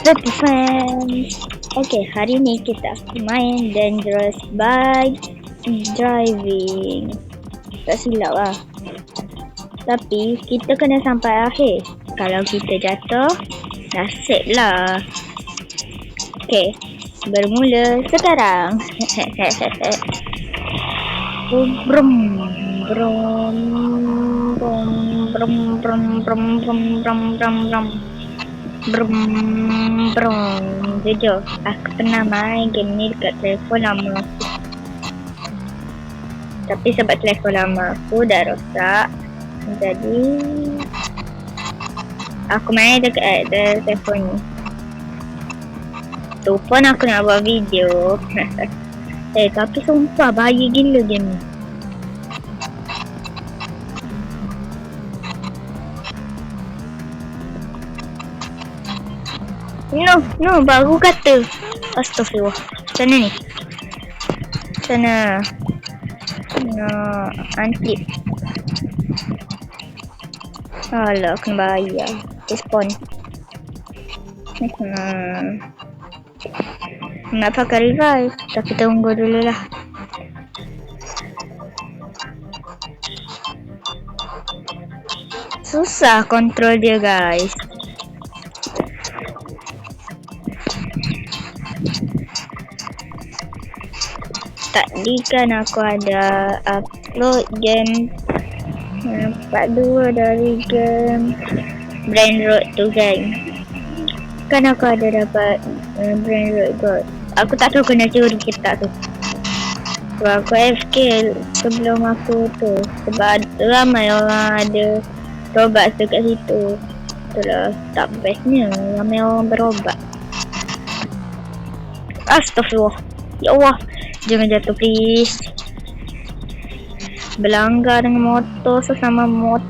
Happy friends. Okay, hari ni kita main Dangerous Bike Driving. Tak silap lah. Tapi kita kena sampai akhir. Kalau kita jatuh, nasib lah. Okay, bermula sekarang. Brum, brum, brum, brum, brum, brum, brum, brum, brum, brum. Brum, brum. Jujur, aku pernah main game ni dekat telefon lama aku. Tapi sebab telefon lama aku dah rosak, jadi aku main dekat telefon ni. Tu pun aku nak buat video. Tapi sumpah bahaya gila game ni. No, baru kata. Astaghfirullah. Sana ni. Sana. Antip. Alah, kena bayar. Respon. Nak pakai revive. Tapi tunggu dulu lah. Susah kontrol dia, guys. Tadi kan aku ada upload game part 2 dari game Brain Rot tu kan. Kan aku ada dapat Brain Rot Gold. Aku tak tahu kena curi kita tu. Sebab aku AFK sebelum aku tu. Sebab ramai orang ada berobat dekat situ. Itulah tak bestnya, ramai orang berobat. Astaghfirullah. Ya Allah, jangan jatuh please. Berlanggar dengan motor sesama motor.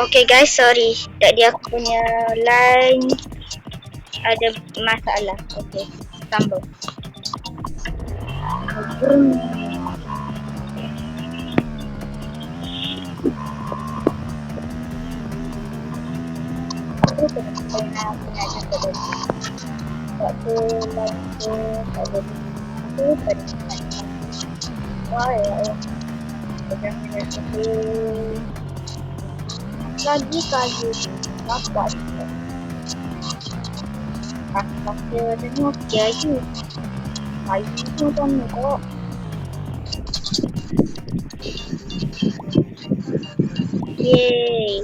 Okay guys, sorry. Tadi aku punya line ada masalah. Okay, sambung. Lagi kayu dapat. Pakai ada Nokia je. Kayu tu tak nak. Yeay.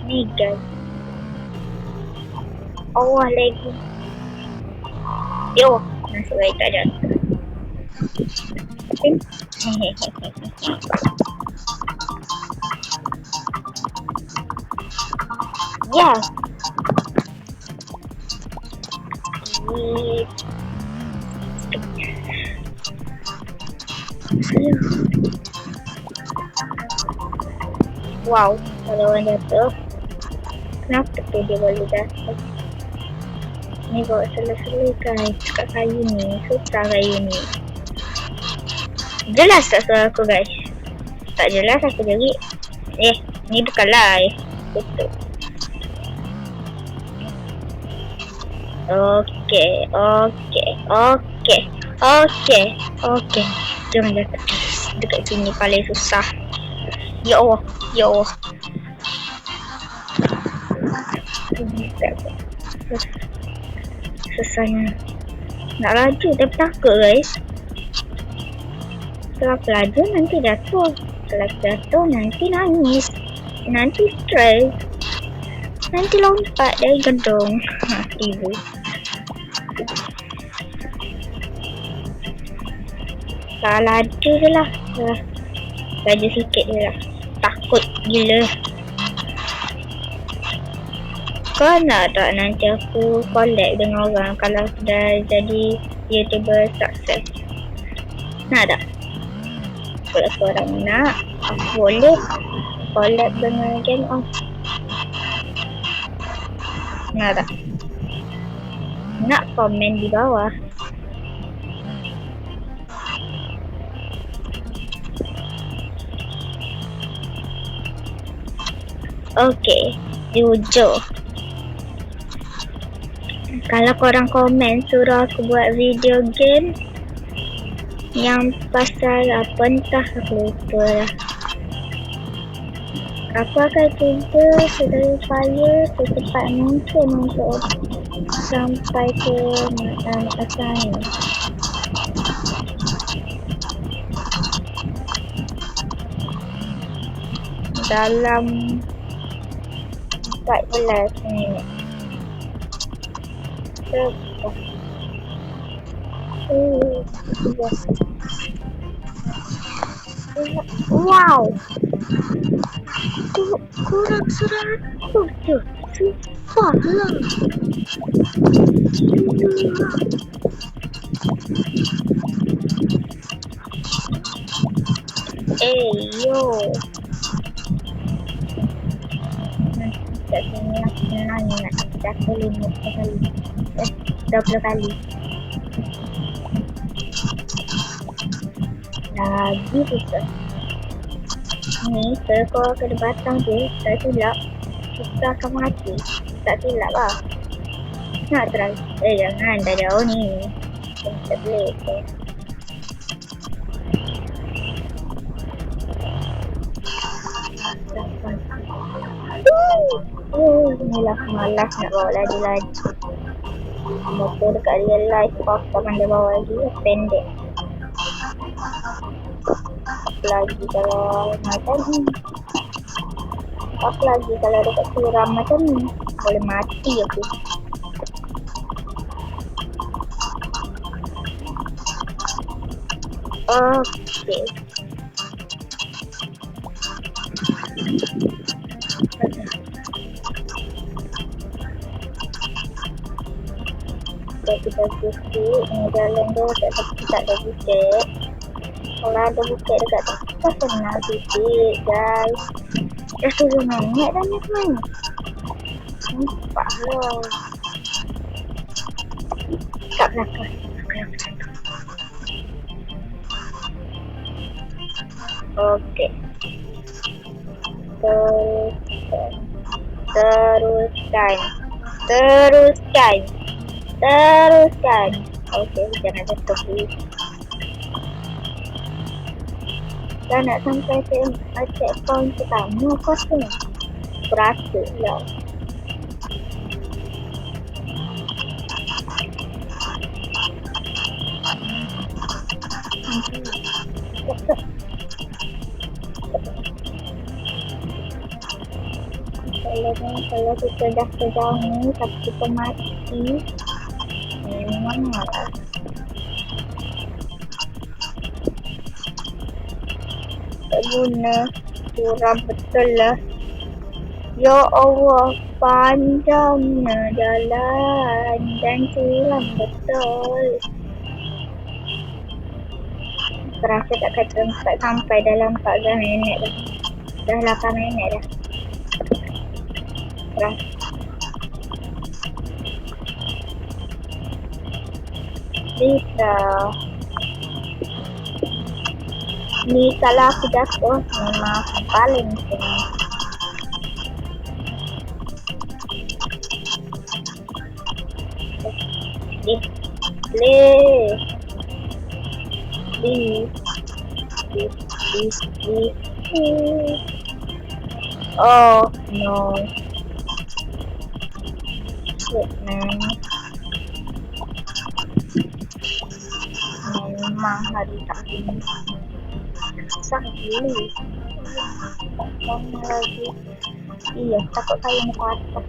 Ni guys. Allah lagi. Yo, nasib baik tak jatuh. Ya. Wow, kalau orang jatuh, kenapa tu dia boleh jatuh? Ni bawa sela-sela guys, kat kayu ni, susah kayu ni. Jelas tak suara aku guys? Tak jelas aku jadi. Ni bukanlah betul. Okay. Jangan jatuh dekat sini paling susah. Ya Allah. Susahnya. Nak laju tapi takut guys. Kalau laju nanti jatuh. Kalau jatuh nanti nangis. Nanti stres. Nanti lompat dari gedung. Ibu. Laju je lah. Laju sikit je lah. Takut gila. Kau nak tak nanti aku collab dengan orang kalau dah jadi YouTuber sukses? Nak tak? Kalau korang nak, aku boleh collab dengan Game On. Nak tak? Nak komen di bawah. Okey, jujur. Kalau korang komen suruh aku buat video game yang pasal apa entah aku lupa lah. Aku akan cuba sedaya upaya secepat mungkin untuk sampai ke masa ni. Dalam 14 minit. Wow. Kurang 100 je. Sumpah lah. Yo. Tak senang nak capai 50 kali. 20 kali. Lagi susah. Ni kalau kena batang tu tak silap, kita akan mati. Tak silap lah. Nak try. Jangan, dah jauh ni. Tak boleh. Inilah malas nak bawa laju-laju. Motor dekat real life kau tak pandai bawa lagi, pendek. Lagi kalau macam ni. Apa lagi kalau dekat suram macam ni, boleh mati aku. Okey. Kita bukit, ni jalan tu tak ada bukit. Kalau ada bukit dekat tu, kita senang sikit guys. Dah suruh minit dah ni semuanya. Nampak lah. Kat belakang. Okey. Teruskan. Okey, jangan jatuh please. Dah nak sampai ke checkpoint pertama kau ni. Berasa lah. Kalau kita dah sejauh ni tapi kita mati, memang lah. Tak guna, suram betul lah. Ya Allah, panjangnya jalan dan suram betul. Terasa tak kata sampai dalam 14 minit dah. Dah 8 minit dah. Bisa. Ni kalau aku jatuh memang paling senang. Oh no. Shit man. Memang hari tak ini susah gila. Mana lagi. Iya, takut saya nak patah.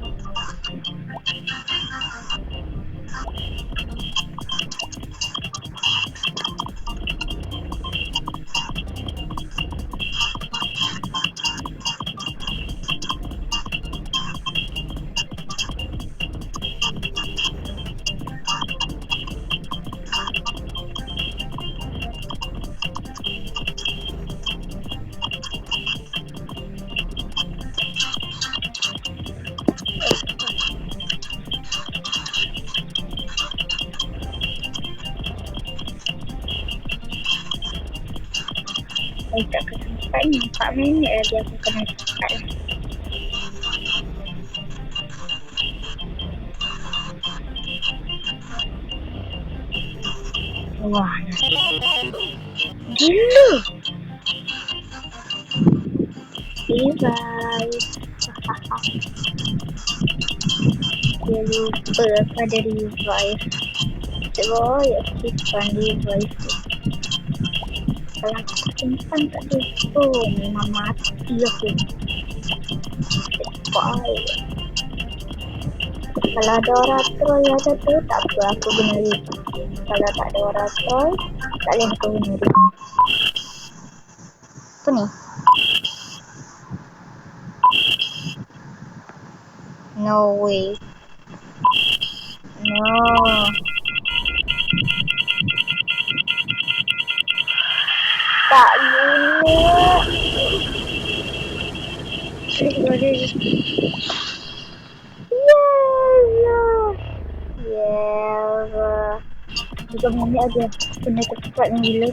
Tak kesempat ni 4 minit lagi aku kena cepat. Wah, gila. Revive. Dia lupa pada revive. Coba ya simpan revive tu. Kalau aku simpan kat situ, memang mati aku. Cepat. Kalau ada orang troll yang ada tu, tak apa aku guna revive. Kalau tak ada orang troll, tak boleh aku guna revive. Apa ni? No way. No. Tak guna. Yeah. 3 minit aja. Kena cepat ni gila.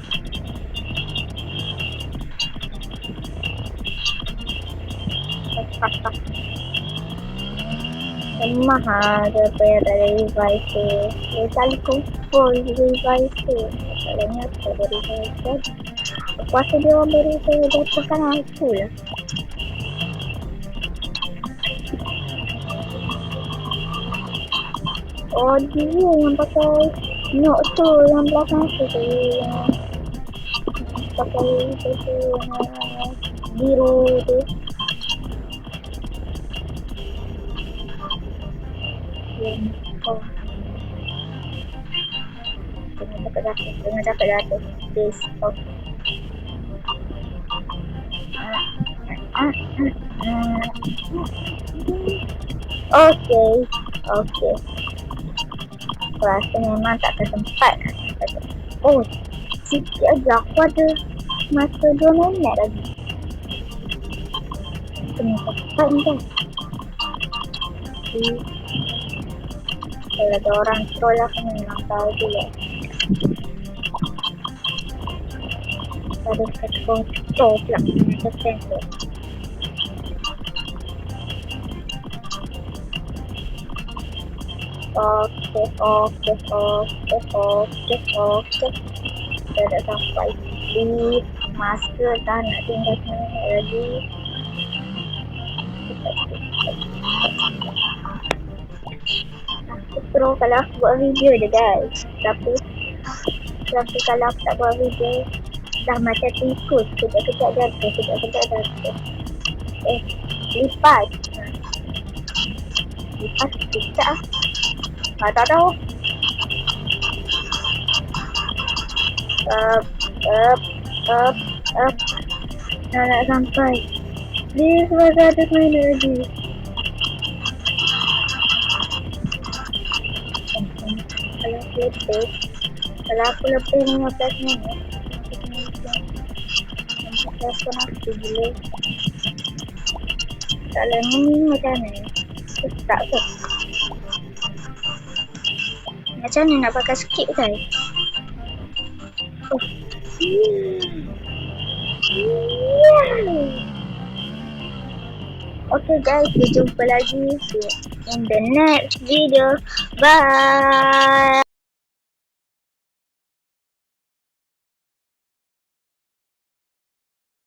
Lemah lah daripada dari revive tu. Dia selalu kumpul revive tu. Masalahnya aku ada revive tu. Aku rasa dia orang beri saya jatuhkan aku lah. Oh dia yang pakai nok tu yang belakang tu yang pakai tu biru tu. Oh. Tengah dapat data space. Okay. Aku rasa memang tak tersempat. Oh, sikit aja aku ada masa 2 minit lagi. Kena cepat ni kan. Kalau ada orang troll aku memang tahu juga. Ada satu kontrol pula. Ada sensor. Okay. Kita dah sampai di masker dah nak tinggal seminit lagi. Aku pro kalau aku buat video je guys. Tapi kalau aku tak buat video dah macam tikus. Kejap-kejap jatuh. Lipat kejap lah. Tak tahu. Nak sampai. Please masih ada main lagi. Kalau aku lebih 15 minit aku nak gila. Kalau ni macam ni tak ke? Macam ni nak pakai skip kan? Okay guys, kita jumpa lagi in the next video. Bye.